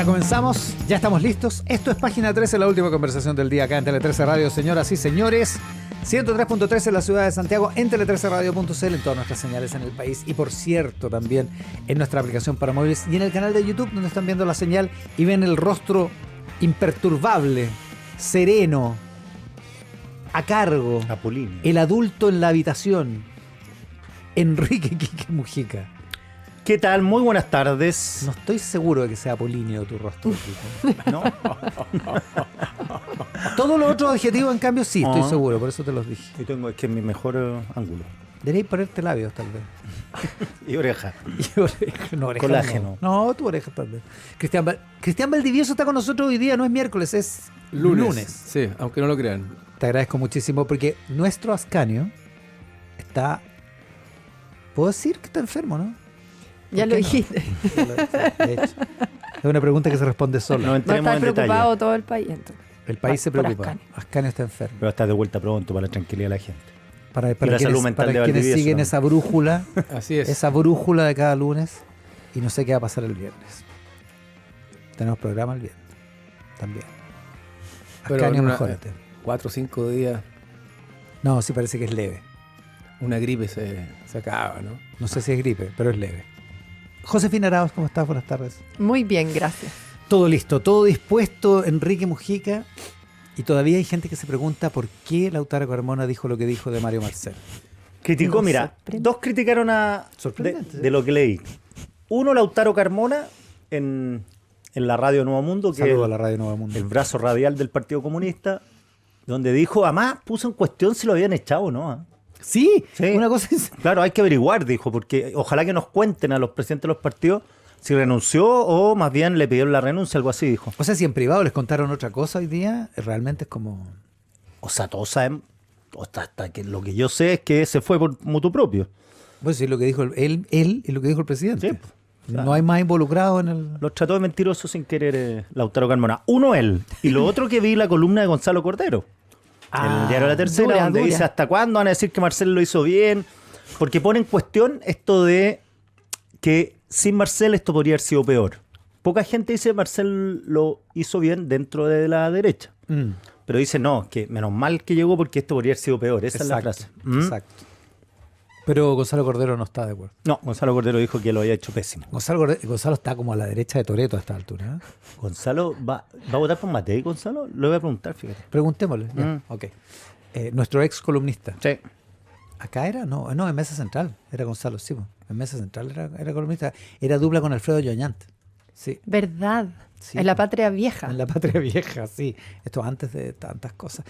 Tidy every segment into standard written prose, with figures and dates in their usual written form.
Ya comenzamos, ya estamos listos. Esto es Página 13, la última conversación del día acá en Tele 13 Radio, señoras y señores. 103.3 en la ciudad de Santiago, en tele13radio.cl, en todas nuestras señales en el país y por cierto también en nuestra aplicación para móviles y en el canal de YouTube donde están viendo la señal y ven el rostro imperturbable, sereno, a cargo, Apolíneo. el adulto en la habitación, Enrique Quique Mujica. ¿Qué tal? Muy buenas tardes. No estoy seguro de que sea apolíneo tu rostro, Quique. ¿No? Todos los otros adjetivos, en cambio, sí, estoy seguro, por eso te los dije. Yo tengo, es que es mi mejor ángulo. Deberías ponerte labios, tal vez. Y oreja. Y oreja, no, oreja Colágeno. No, tu oreja tal vez. Cristian Valdivieso está con nosotros hoy día, no es miércoles, es lunes. Sí, aunque no lo crean. Te agradezco muchísimo porque nuestro Ascanio está... ¿Puedo decir que está enfermo, no? Ya lo dijiste. De hecho, es una pregunta que se responde sola. No Va a entremos estar en preocupado detalle. todo el país. Entonces. El país se por preocupa. Ascanio. Ascanio está enfermo. Pero está de vuelta pronto para la tranquilidad de la gente. Para la quienes, salud mental para de quienes Valdivieso, siguen ¿no? esa brújula, Así es. esa brújula de cada lunes y no sé qué va a pasar el viernes. Tenemos programa el viernes también. Pero Ascanio, en una- mejórate. 4 o 5 días, No, sí parece que es leve. una gripe se acaba, ¿no? No sé si es gripe, pero es leve. Josefina Arauz, ¿cómo estás? Buenas tardes. Muy bien, gracias. Todo listo, todo dispuesto, Enrique Mujica. Y todavía hay gente que se pregunta por qué Lautaro Carmona dijo lo que dijo de Mario Marcel. Criticó, Nos mira, sorprende. dos criticaron Sorprendente, de lo que leí. Uno, Lautaro Carmona, en la radio Nuevo Mundo, que Saludos es a la Radio Nuevo Mundo. el brazo radial del Partido Comunista, donde dijo, además puso en cuestión si lo habían echado o no. ¿Ah? Sí, Sí. una cosa es... Claro, hay que averiguar, dijo, porque ojalá que nos cuenten a los presidentes de los partidos si renunció o más bien le pidieron la renuncia, algo así, dijo. O sea, si en privado les contaron otra cosa hoy día, realmente es como... O sea, todos saben, hasta que lo que yo sé es que se fue por mutuo propio. Pues sí, lo que dijo él y lo que dijo el presidente. Sí, claro. No hay más involucrado en el... Los trató de mentiroso sin querer Lautaro Carmona. Uno, él. Y lo otro que vi la columna de Gonzalo Cordero. El diario La Tercera, dura, donde dura. dice hasta cuándo van a decir que Marcel lo hizo bien. Porque pone en cuestión esto de que sin Marcel esto podría haber sido peor. Poca gente dice Marcel lo hizo bien dentro de la derecha. Pero dice no, que menos mal que llegó porque esto podría haber sido peor. Esa es la frase. Exacto. Pero Gonzalo Cordero no está de acuerdo. No, Gonzalo Cordero dijo que lo había hecho pésimo. Gonzalo está como a la derecha de Toretto a esta altura. ¿Eh? Gonzalo va a votar por Matei, Gonzalo. Lo voy a preguntar, fíjate. Preguntémosle. Ya. Ok. Nuestro ex columnista. Sí. ¿Acá era? No, en Mesa Central. Era Gonzalo, sí. En Mesa Central era columnista. Era dupla con Alfredo Lloñant. Sí. ¿Verdad? Sí. En la patria vieja. En la patria vieja, sí. Esto antes de tantas cosas.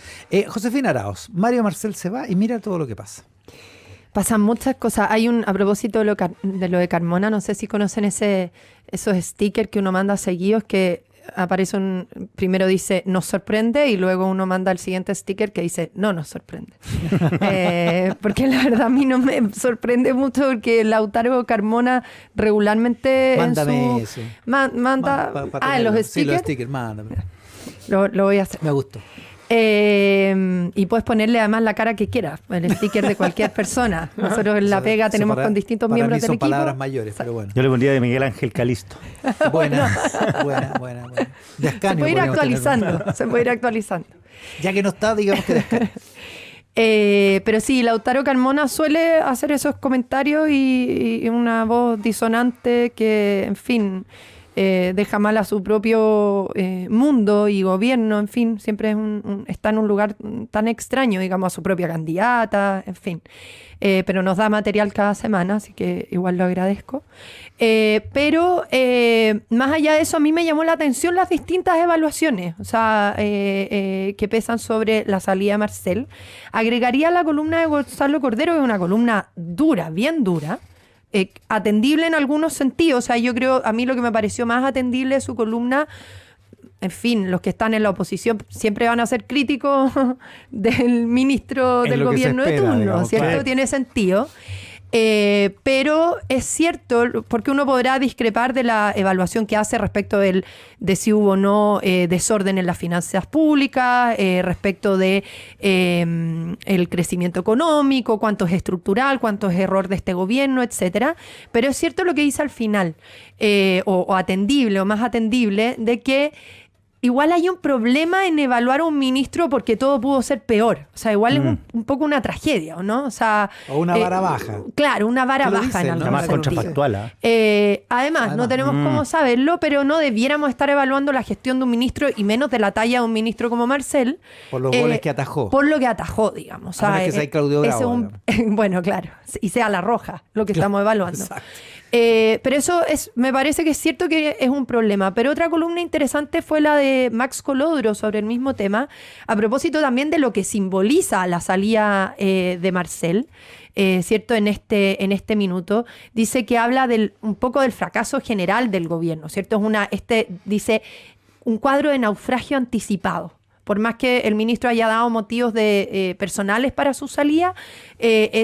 Josefina Arauz, Mario Marcel se va y mira todo lo que pasa. Pasan muchas cosas. Hay a propósito de lo de Carmona, no sé si conocen esos stickers que uno manda seguidos que aparece primero dice nos sorprende y luego uno manda el siguiente sticker que dice no nos sorprende. Porque la verdad a mí no me sorprende mucho porque Lautaro Carmona regularmente Mándame en eso. manda en los stickers. Sí, los stickers, mándame. Lo voy a hacer. Me gustó. Y puedes ponerle además la cara que quieras, el sticker de cualquier persona. Nosotros en La Pega tenemos con distintos miembros del son equipo. palabras mayores, pero bueno. Yo le pondría de Miguel Ángel Calisto. Buena. De Se Ascanio puede ir podríamos actualizando, tener. se puede ir actualizando. Ya que no está, digamos que de Ascanio. Pero sí, Lautaro Carmona suele hacer esos comentarios y una voz disonante que, en fin, deja mal a su propio mundo y gobierno, en fin, siempre está en un lugar tan extraño, digamos, a su propia candidata, en fin. Pero nos da material cada semana, así que igual lo agradezco. Pero más allá de eso, a mí me llamó la atención las distintas evaluaciones, o sea, que pesan sobre la salida de Marcel. Agregaría la columna de Gonzalo Cordero, que es una columna dura, bien dura, atendible en algunos sentidos. O sea, yo creo, a mí lo que me pareció más atendible de su columna, en fin, los que están en la oposición siempre van a ser críticos del ministro Es del lo que se gobierno de espera, turno, digamos, ¿cierto? claro. Tiene sentido. Pero es cierto, porque uno podrá discrepar de la evaluación que hace respecto de si hubo o no desorden en las finanzas públicas, respecto de el crecimiento económico, cuánto es estructural, cuánto es error de este gobierno, etcétera. Pero es cierto lo que dice al final, o atendible, o más atendible, de que igual hay un problema en evaluar a un ministro porque todo pudo ser peor. O sea, igual es un poco una tragedia, ¿o no? O sea, O una vara baja. Claro, una vara Lo baja dicen, en ¿no? algún Además sentido. contrafactual. Además, no tenemos cómo saberlo, pero no debiéramos estar evaluando la gestión de un ministro y menos de la talla de un ministro como Marcel. Por los goles que atajó. Por lo que atajó, digamos. A menos que sea Claudio Bravo, bueno, claro. Y sea la roja lo que estamos evaluando. Exacto. Pero eso me parece que es cierto que es un problema. Pero otra columna interesante fue la de Max Colodro sobre el mismo tema, a propósito también de lo que simboliza la salida de Marcel, ¿cierto? En este minuto. Dice que habla un poco del fracaso general del gobierno, ¿cierto? Dice, un cuadro de naufragio anticipado. Por más que el ministro haya dado motivos personales para su salida,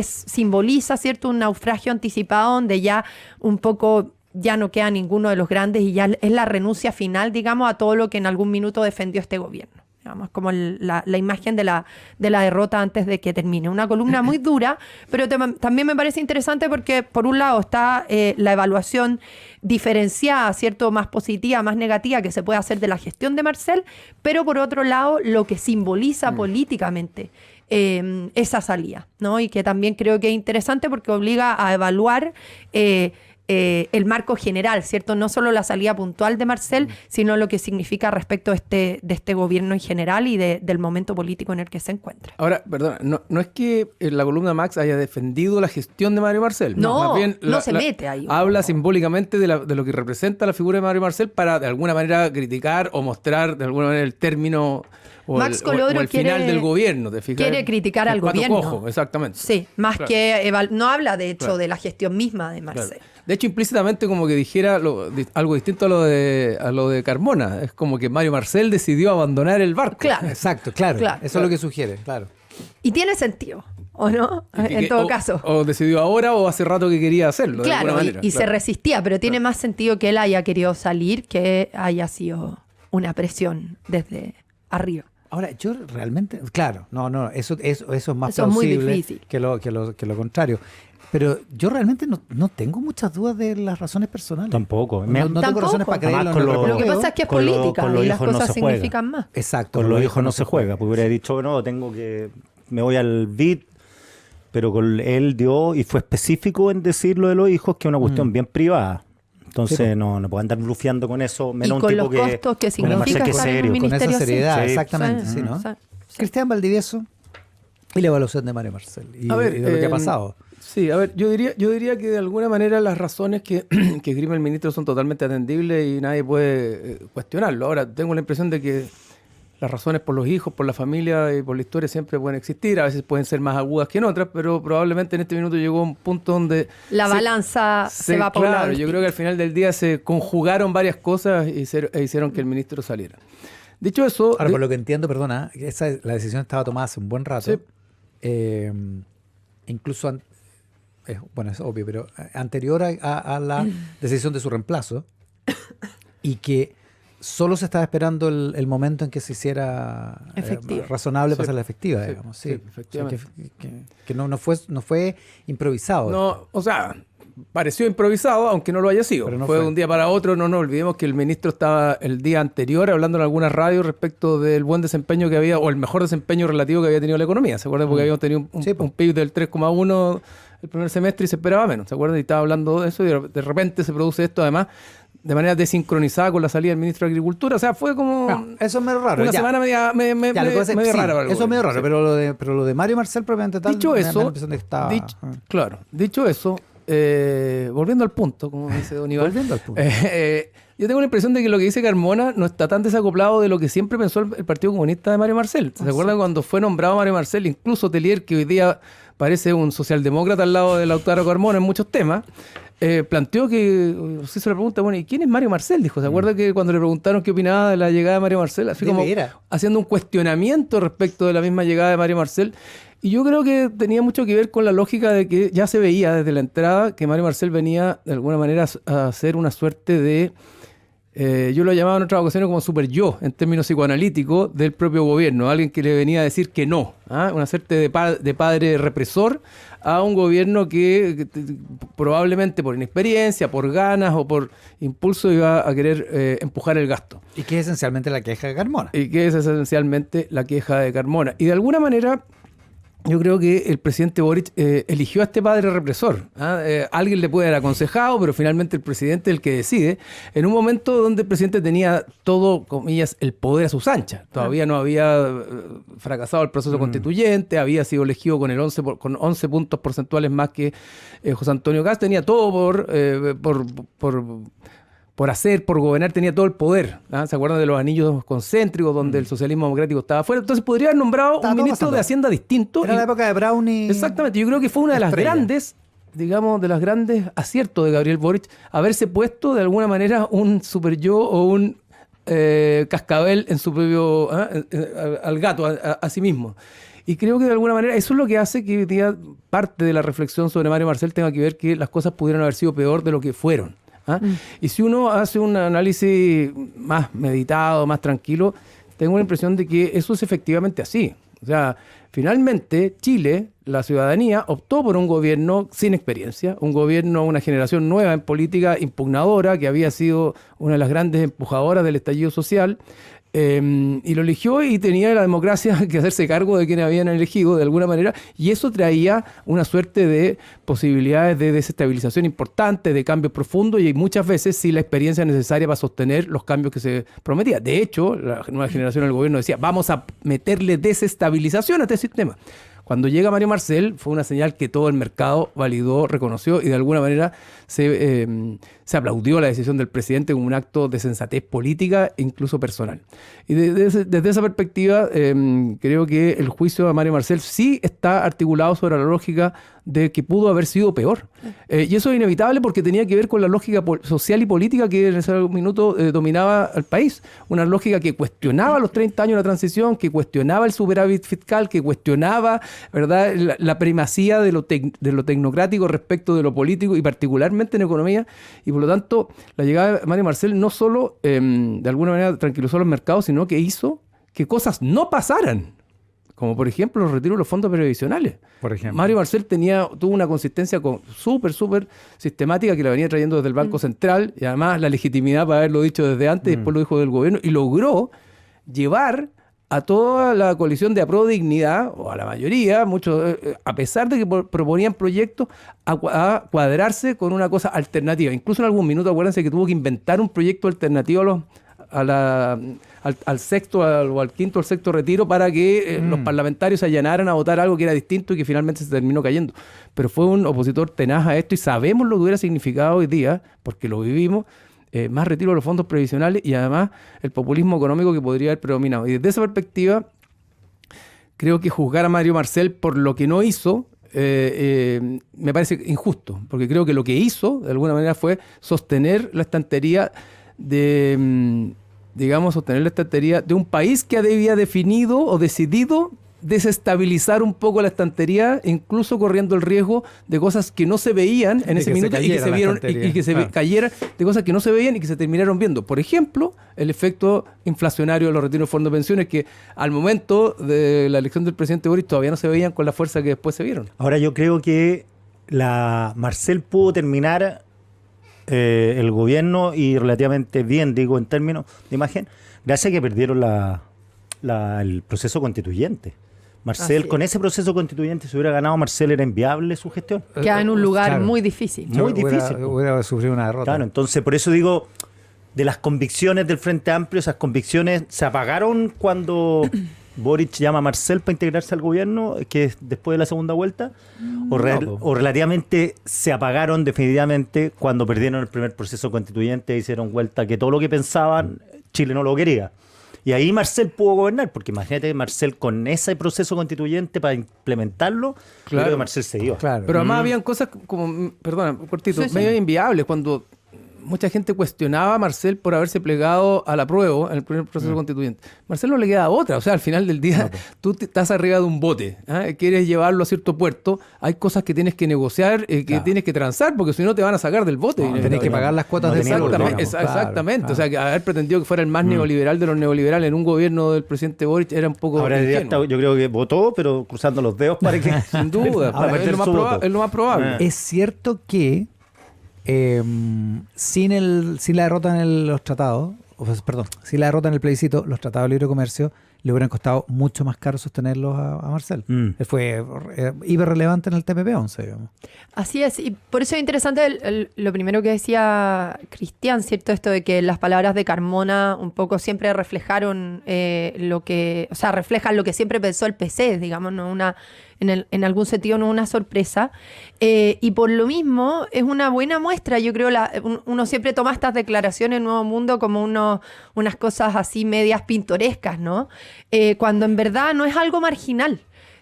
simboliza, ¿cierto?, un naufragio anticipado donde ya un poco ya no queda ninguno de los grandes y ya es la renuncia final, digamos, a todo lo que en algún minuto defendió este gobierno. Digamos, como la imagen de la derrota antes de que termine. Una columna muy dura, pero también me parece interesante porque, por un lado, está la evaluación diferenciada, ¿cierto?, más positiva, más negativa que se puede hacer de la gestión de Marcel, pero por otro lado, lo que simboliza políticamente esa salida, ¿no? Y que también creo que es interesante porque obliga a evaluar el marco general, ¿cierto? No solo la salida puntual de Marcel, sino lo que significa respecto de este gobierno en general y del momento político en el que se encuentra. Ahora, perdona, no es que la columna Max haya defendido la gestión de Mario Marcel. No, más bien no se mete ahí. Habla simbólicamente de lo que representa la figura de Mario Marcel para de alguna manera criticar o mostrar de alguna manera el término Max Colodro el final del gobierno. ¿Te fijas? Quiere criticar El al pato gobierno. cojo, exactamente. Sí, más Claro. que no habla de hecho Claro. de la gestión misma de Marcel. Claro. De hecho, implícitamente como que dijera algo distinto a lo de Carmona. Es como que Mario Marcel decidió abandonar el barco. Claro. Exacto, claro. Claro. Eso es lo que sugiere, claro. Y tiene sentido, ¿o no? En todo caso. O decidió ahora o hace rato que quería hacerlo, de alguna Claro, manera. y se resistía, pero tiene más sentido que él haya querido salir que haya sido una presión desde arriba. Ahora, yo realmente, claro, no, eso es más Eso es muy plausible difícil. que lo contrario. Pero yo realmente no tengo muchas dudas de las razones personales. Tampoco. No tengo Tampoco. razones para creerlo. Además, con en el lo- Lo que reporteo. pasa es que es con lo- política con los y las hijos no cosas se juega. significan más. Exacto. Con los hijos no se juega. Pues hubiera dicho, no, me voy al BID, pero él dio y fue específico en decir lo de los hijos, que es una cuestión bien privada. Entonces Sí, no puedo andar blufeando con eso. Y Menos un con tipo los que, costos que como Marcel, significa que es estar en un serio. Con ministerio esa así. seriedad, Sí. exactamente. Sí, Sí, ¿no? sí. Cristian Valdivieso y la evaluación de Mario Marcel y, A ver, y de lo que ha pasado. Sí, a ver, yo diría que de alguna manera las razones que esgrime el ministro son totalmente atendibles y nadie puede cuestionarlo. Ahora, tengo la impresión de que las razones por los hijos, por la familia y por la historia siempre pueden existir. A veces pueden ser más agudas que en otras, pero probablemente en este minuto llegó un punto donde... La balanza se va por un lado Claro, yo distinto. creo que al final del día se conjugaron varias cosas e hicieron que el ministro saliera. Dicho eso... Ahora, por lo que entiendo, perdona, la decisión estaba tomada hace un buen rato. Sí. Incluso, bueno, es obvio, pero anterior a la decisión de su reemplazo, y que solo se estaba esperando el momento en que se hiciera Efectiva. razonable Sí. para hacerla efectiva, Sí, digamos. sí, Sí, efectivamente. O sea, que no fue improvisado. No, o sea, pareció improvisado, aunque no lo haya sido. Pero no fue de fue. un día para otro. No nos olvidemos que el ministro estaba el día anterior hablando en algunas radios respecto del buen desempeño que había, o el mejor desempeño relativo que había tenido la economía. ¿Se acuerdan? Porque habíamos tenido Sí, po. un PIB del 3,1 el primer semestre y se esperaba menos. ¿Se acuerdan? Y estaba hablando de eso y de repente se produce esto, además, de manera desincronizada con la salida del ministro de Agricultura. O sea, fue como... No, eso es medio raro. Una ya. semana media Ya, lo que pasa es que medio sí, rara para el eso es medio gobierno, raro, sí. pero lo de Mario Marcel propiamente tal, Dicho me da la eso, impresión de que estaba... claro, dicho eso, volviendo al punto, como dice Don Iván. Volviendo al punto. Yo tengo la impresión de que lo que dice Carmona no está tan desacoplado de lo que siempre pensó el Partido Comunista de Mario Marcel. ¿Se acuerdan cuando fue nombrado Mario Marcel? Incluso Telier, que hoy día parece un socialdemócrata al lado de Lautaro Carmona en muchos temas, planteó que, se hizo la pregunta, bueno, ¿y quién es Mario Marcel? Dijo, ¿se acuerda que cuando le preguntaron qué opinaba de la llegada de Mario Marcel? Así como haciendo un cuestionamiento respecto de la misma llegada de Mario Marcel. Y yo creo que tenía mucho que ver con la lógica de que ya se veía desde la entrada que Mario Marcel venía de alguna manera a hacer una suerte de, yo lo llamaba en otras ocasiones como super yo, en términos psicoanalíticos, del propio gobierno. Alguien que le venía a decir que no, una suerte de padre represor a un gobierno que probablemente por inexperiencia, por ganas o por impulso iba a querer empujar el gasto. Y que es esencialmente la queja de Carmona. Y que es esencialmente la queja de Carmona. Y de alguna manera, yo creo que el presidente Boric eligió a este padre represor. Alguien le puede haber aconsejado, pero finalmente el presidente es el que decide. En un momento donde el presidente tenía todo, comillas, el poder a sus anchas. Todavía no había fracasado el proceso constituyente, había sido elegido con 11 puntos porcentuales más que José Antonio Kast. Tenía todo por hacer, por gobernar, tenía todo el poder. ¿Se acuerdan de los anillos concéntricos donde el socialismo democrático estaba afuera? Entonces podría haber nombrado un ministro de Hacienda distinto. Era la época de Brownie. Exactamente. Yo creo que fue una de las grandes, digamos, de las grandes aciertos de Gabriel Boric, haberse puesto de alguna manera un super yo o un cascabel en su propio, al gato, a sí mismo. Y creo que de alguna manera eso es lo que hace que hoy día parte de la reflexión sobre Mario Marcel tenga que ver que las cosas pudieron haber sido peor de lo que fueron. Y si uno hace un análisis más meditado, más tranquilo, tengo la impresión de que eso es efectivamente así. O sea, finalmente Chile, la ciudadanía, optó por un gobierno sin experiencia, un gobierno, una generación nueva en política, impugnadora, que había sido una de las grandes empujadoras del estallido social, y lo eligió y tenía la democracia que hacerse cargo de quienes habían elegido de alguna manera, y eso traía una suerte de posibilidades de desestabilización importante, de cambios profundos y muchas veces sí la experiencia necesaria para sostener los cambios que se prometía. De hecho, la nueva generación del gobierno decía, vamos a meterle desestabilización a este sistema. Cuando llega Mario Marcel fue una señal que todo el mercado validó, reconoció y de alguna manera se aplaudió la decisión del presidente como un acto de sensatez política e incluso personal. Y desde esa perspectiva creo que el juicio de Mario Marcel sí está articulado sobre la lógica de que pudo haber sido peor. Y eso es inevitable porque tenía que ver con la lógica social y política que en ese minuto dominaba al país. Una lógica que cuestionaba los 30 años de la transición, que cuestionaba el superávit fiscal, que cuestionaba, ¿verdad?, la primacía de lo tecnocrático respecto de lo político y particularmente en economía. Y por lo tanto, la llegada de Mario Marcel no solo de alguna manera tranquilizó los mercados, sino que hizo que cosas no pasaran. Como por ejemplo los retiros de los fondos previsionales. Por ejemplo. Mario Marcel tuvo una consistencia súper sistemática que la venía trayendo desde el Banco Central y además la legitimidad para haberlo dicho desde antes y después lo dijo del gobierno y logró llevar a toda la coalición de Apro Dignidad, o a la mayoría, muchos, a pesar de que proponían proyectos, a cuadrarse con una cosa alternativa. Incluso en algún minuto, acuérdense que tuvo que inventar un proyecto alternativo al sexto o al quinto o al sexto retiro para que los parlamentarios se allanaran a votar algo que era distinto y que finalmente se terminó cayendo. Pero fue un opositor tenaz a esto y sabemos lo que hubiera significado hoy día, porque lo vivimos, más retiro de los fondos previsionales y además el populismo económico que podría haber predominado. Y desde esa perspectiva, creo que juzgar a Mario Marcel por lo que no hizo me parece injusto, porque creo que lo que hizo, de alguna manera, fue sostener la estantería de un país que había definido o decidido desestabilizar un poco la estantería, incluso corriendo el riesgo de cosas que no se veían en ese minuto y que se vieron y que se cayeran, de cosas que no se veían y que se terminaron viendo. Por ejemplo, el efecto inflacionario de los retiros de fondos de pensiones que al momento de la elección del presidente Boric todavía no se veían con la fuerza que después se vieron. Ahora yo creo que Marcel pudo terminar el gobierno y relativamente bien, digo, en términos de imagen, gracias a que perdieron el proceso constituyente. Marcel, con ese proceso constituyente, si hubiera ganado Marcel, era inviable su gestión. Queda en un lugar muy difícil. Muy difícil. Hubiera sufrido una derrota. Claro, entonces por eso digo, de las convicciones del Frente Amplio, esas convicciones se apagaron cuando Boric llama a Marcel para integrarse al gobierno, que es después de la segunda vuelta, o relativamente se apagaron definitivamente cuando perdieron el primer proceso constituyente e hicieron vuelta que todo lo que pensaban Chile no lo quería. Y ahí Marcel pudo gobernar, porque imagínate Marcel con ese proceso constituyente para implementarlo, yo creo que Marcel se dio. Claro. Pero además habían cosas como, perdona, cortito, medio inviables cuando mucha gente cuestionaba a Marcel por haberse plegado al apruebo en el primer proceso constituyente. Marcel no le queda otra. O sea, al final del día, tú estás arriba de un bote, quieres llevarlo a cierto puerto, hay cosas que tienes que negociar, que tienes que transar, porque si no te van a sacar del bote. Tenés que pagar las cuotas de salud. Exactamente. Claro. O sea, que haber pretendido que fuera el más neoliberal de los neoliberales en un gobierno del presidente Boric era un poco... Ahora yo creo que votó, pero cruzando los dedos para que... Sin duda. Es lo más probable. Es cierto que sin la derrota en los tratados, sin la derrota en el plebiscito, los tratados de libre comercio le hubieran costado mucho más caro sostenerlos a Marcel. Él fue hiper relevante en el TPP-11, digamos. Así es, y por eso es interesante lo primero que decía Cristian, ¿cierto? Esto de que las palabras de Carmona un poco siempre reflejaron reflejan lo que siempre pensó el PC, digamos, no en algún sentido no una sorpresa. Y por lo mismo es una buena muestra, yo creo, uno siempre toma estas declaraciones en Nuevo Mundo como unas cosas así medias pintorescas, ¿no? Cuando en verdad no es algo marginal.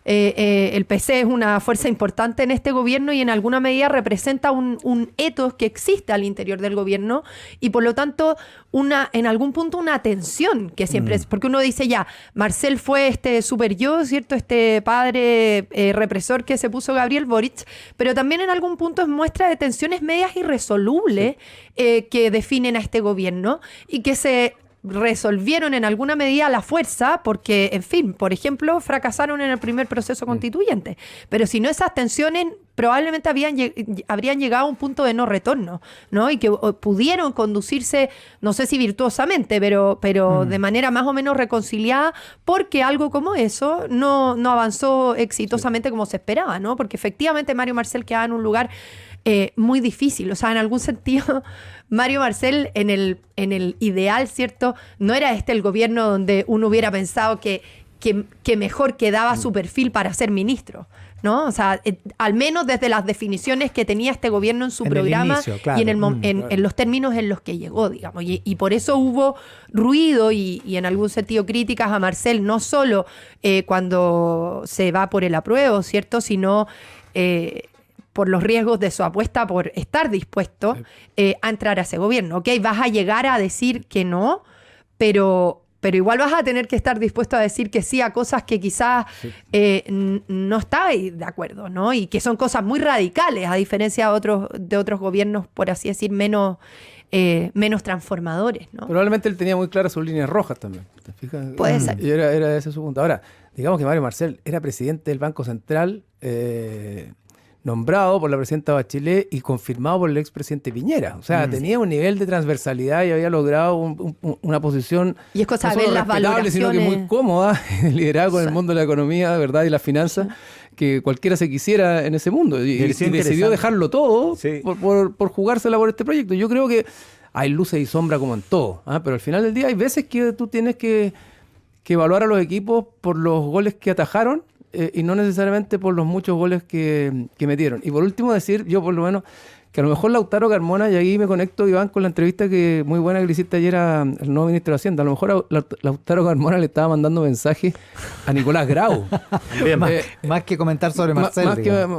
El PC es una fuerza importante en este gobierno y en alguna medida representa un ethos que existe al interior del gobierno y por lo tanto en algún punto una tensión que siempre es, porque uno dice ya, Marcel fue este super yo, ¿cierto? Este padre represor que se puso Gabriel Boric, pero también en algún punto es muestra de tensiones medias irresolubles que definen a este gobierno y que se resolvieron en alguna medida a la fuerza porque, en fin, por ejemplo, fracasaron en el primer proceso constituyente. Pero si no, esas tensiones probablemente habrían llegado a un punto de no retorno, ¿no? Y que pudieron conducirse, no sé si virtuosamente, pero de manera más o menos reconciliada, porque algo como eso no avanzó exitosamente como se esperaba, ¿no? Porque efectivamente Mario Marcel quedaba en un lugar muy difícil. O sea, en algún sentido, Mario Marcel en el ideal, ¿cierto? No era el gobierno donde uno hubiera pensado que mejor quedaba su perfil para ser ministro, ¿no? O sea, al menos desde las definiciones que tenía este gobierno en su programa inicio, claro. Y en los términos en los que llegó, digamos. Y por eso hubo ruido y en algún sentido críticas a Marcel, no solo cuando se va por el apruebo, ¿cierto? Sino por los riesgos de su apuesta por estar dispuesto a entrar a ese gobierno. Ok, vas a llegar a decir que no, pero igual vas a tener que estar dispuesto a decir que sí a cosas que quizás no estáis de acuerdo, ¿no? Y que son cosas muy radicales, a diferencia de otros gobiernos, por así decir, menos transformadores, ¿no? Probablemente él tenía muy claras sus líneas rojas también. ¿Te fijas? Puede ser. Y era ese su punto. Ahora, digamos que Mario Marcel era presidente del Banco Central, nombrado por la presidenta Bachelet y confirmado por el expresidente Piñera. O sea, tenía un nivel de transversalidad y había logrado una posición y es cosa no de ver solo las respetable, valoraciones, sino que muy cómoda, liderada con el mundo de la economía, ¿verdad? Y las finanzas, que cualquiera se quisiera en ese mundo. Y decidió dejarlo todo por jugársela por este proyecto. Yo creo que hay luces y sombras como en todo, pero al final del día hay veces que tú tienes que evaluar a los equipos por los goles que atajaron y no necesariamente por los muchos goles que metieron. Y por último decir, yo por lo menos, que a lo mejor Lautaro Carmona, y ahí me conecto, Iván, con la entrevista muy buena que le hiciste ayer al nuevo ministro de Hacienda, a lo mejor Lautaro Carmona le estaba mandando mensajes a Nicolás Grau. más que comentar sobre Marcel.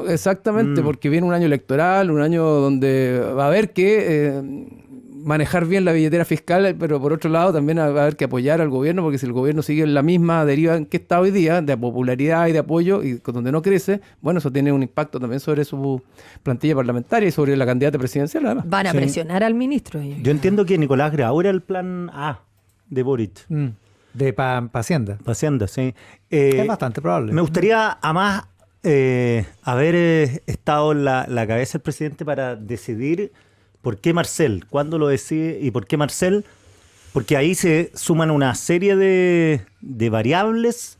Exactamente, porque viene un año electoral, un año donde va a haber que manejar bien la billetera fiscal, pero por otro lado también va a haber que apoyar al gobierno, porque si el gobierno sigue en la misma deriva en que está hoy día, de popularidad y de apoyo, y donde no crece, bueno, eso tiene un impacto también sobre su plantilla parlamentaria y sobre la candidata presidencial, además. Van a presionar al ministro. Yo entiendo que Nicolás Grau era el plan A de Boric. De Hacienda. Hacienda, sí. Es bastante probable. Me gustaría, además, haber estado en la cabeza del presidente para decidir ¿por qué Marcel? ¿Cuándo lo decide? ¿Y por qué Marcel? Porque ahí se suman una serie de variables,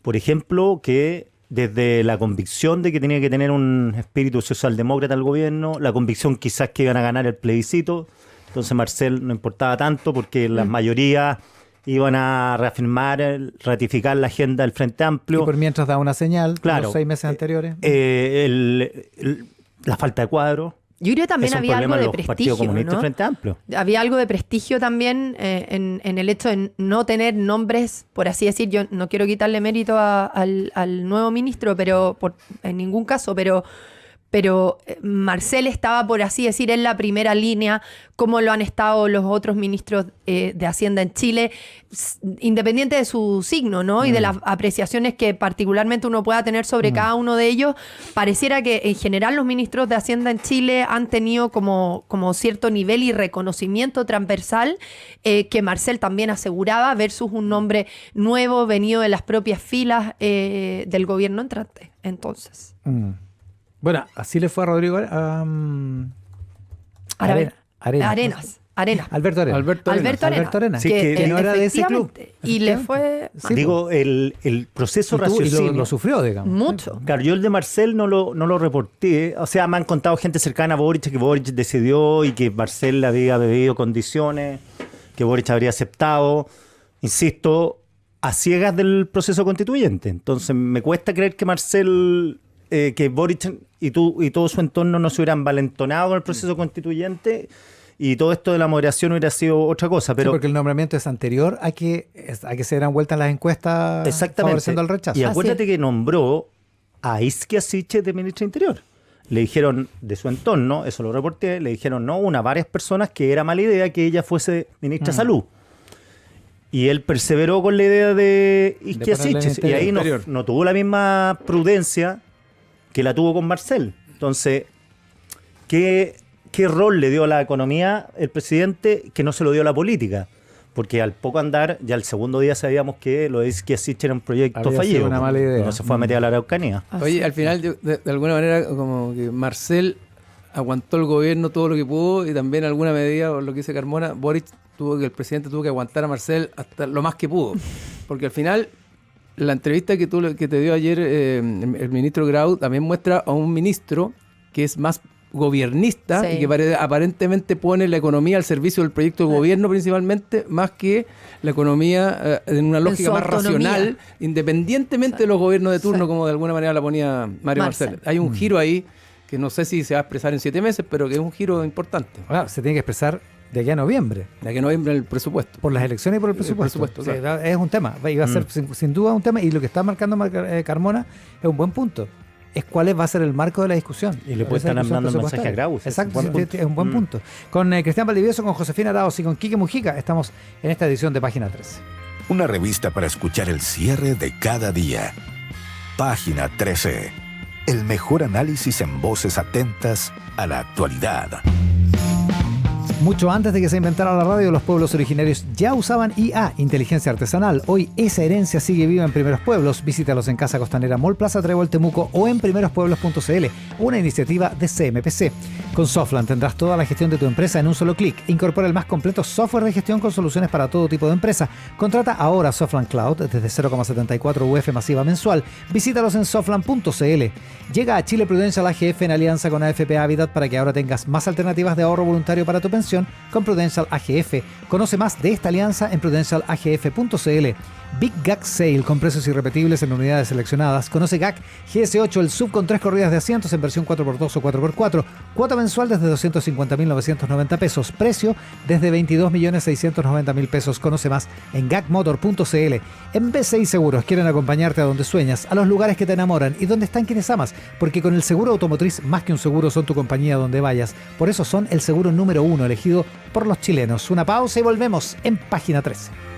por ejemplo, que desde la convicción de que tenía que tener un espíritu socialdemócrata al gobierno, la convicción quizás que iban a ganar el plebiscito, entonces Marcel no importaba tanto porque las mayorías iban a reafirmar, ratificar la agenda del Frente Amplio. Y por mientras daba una señal, claro, los 6 meses anteriores. La falta de cuadro. Yo creo que también Es un había algo problema de los partidos prestigio, comunistas y ¿no? Frente Amplio. Había algo de prestigio también en el hecho de no tener nombres, por así decir. Yo no quiero quitarle mérito al nuevo ministro, pero en ningún caso, pero Marcel estaba, por así decir, en la primera línea, como lo han estado los otros ministros de Hacienda en Chile, independiente de su signo, ¿no? Y de las apreciaciones que particularmente uno pueda tener sobre cada uno de ellos. Pareciera que en general los ministros de Hacienda en Chile han tenido como cierto nivel y reconocimiento transversal que Marcel también aseguraba, versus un nombre nuevo venido de las propias filas del gobierno entrante. Entonces... Bueno, así le fue a Rodrigo Arenas. Alberto Arenas. Alberto Arenas. Sí, que no era de ese club. Y le fue Sí, Digo, el proceso y raciocinio. lo sufrió, digamos. mucho. Claro, yo el de Marcel no lo reporté. O sea, me han contado gente cercana a Boric que Boric decidió y que Marcel le había bebido condiciones, que Boric habría aceptado. Insisto, a ciegas del proceso constituyente. Entonces, me cuesta creer que Marcel, que Boric y todo su entorno no se hubieran valentonado con el proceso constituyente y todo esto de la moderación hubiera sido otra cosa. Pero Sí, porque el nombramiento es anterior a que se dieran vueltas las encuestas favoreciendo el rechazo. Y acuérdate que nombró a Isquia Siche de ministro de Interior. Le dijeron de su entorno, eso lo reporté, le dijeron varias personas que era mala idea que ella fuese ministra de Salud. Y él perseveró con la idea de Isquia Siche. Y ahí no tuvo la misma prudencia que la tuvo con Marcel. Entonces, ¿qué rol le dio a la economía el presidente que no se lo dio a la política? Porque al poco andar, ya el segundo día sabíamos que lo de Isquia Siche era un proyecto Había fallido. sido una mala idea. No se fue a meter a la Araucanía. Oye, al final, de alguna manera, como que Marcel aguantó el gobierno todo lo que pudo y también en alguna medida, por lo que dice Carmona, el presidente tuvo que aguantar a Marcel hasta lo más que pudo. Porque al final, la entrevista que te dio ayer el ministro Grau también muestra a un ministro que es más gobiernista y que aparentemente pone la economía al servicio del proyecto de gobierno principalmente, más que la economía en una lógica más racional, independientemente de los gobiernos de turno, como de alguna manera la ponía Mario Marcel. Hay un giro ahí que no sé si se va a expresar en 7 meses, pero que es un giro importante. Ahora, se tiene que expresar de aquí a noviembre. De aquí a noviembre el presupuesto. Por las elecciones y por el presupuesto. Claro. Sí, es un tema. Va a ser sin duda un tema. Y lo que está marcando Carmona es un buen punto. Es cuál va a ser el marco de la discusión. Y le puede estar mandando un mensaje a Grau. Exacto, es un buen punto. Con Cristian Valdivieso, con Josefina Arauz y con Quique Mujica estamos en esta edición de Página 13. Una revista para escuchar el cierre de cada día. Página 13. El mejor análisis en voces atentas a la actualidad. Mucho antes de que se inventara la radio, los pueblos originarios ya usaban IA, inteligencia artesanal. Hoy esa herencia sigue viva en Primeros Pueblos. Visítalos en Casa Costanera, Mall Plaza Trébol, Temuco o en primerospueblos.cl, una iniciativa de CMPC. Con Softland tendrás toda la gestión de tu empresa en un solo clic. Incorpora el más completo software de gestión con soluciones para todo tipo de empresa. Contrata ahora Softland Cloud desde 0,74 UF masiva mensual. Visítalos en softland.cl. Llega a Chile Prudential AGF en alianza con AFP Habitat para que ahora tengas más alternativas de ahorro voluntario para tu pensión con Prudential AGF. Conoce más de esta alianza en prudentialagf.cl. Big GAC Sale con precios irrepetibles en unidades seleccionadas. Conoce GAC GS8, el sub con 3 corridas de asientos en versión 4x2 o 4x4. Cuota mensual desde 250.990 pesos. Precio desde 22.690.000 pesos. Conoce más en gacmotor.cl. En BCI Seguros quieren acompañarte a donde sueñas, a los lugares que te enamoran y donde están quienes amas, porque con el seguro automotriz, más que un seguro, son tu compañía donde vayas. Por eso son el seguro número 1 elegido por los chilenos. Una pausa y volvemos en Página 13.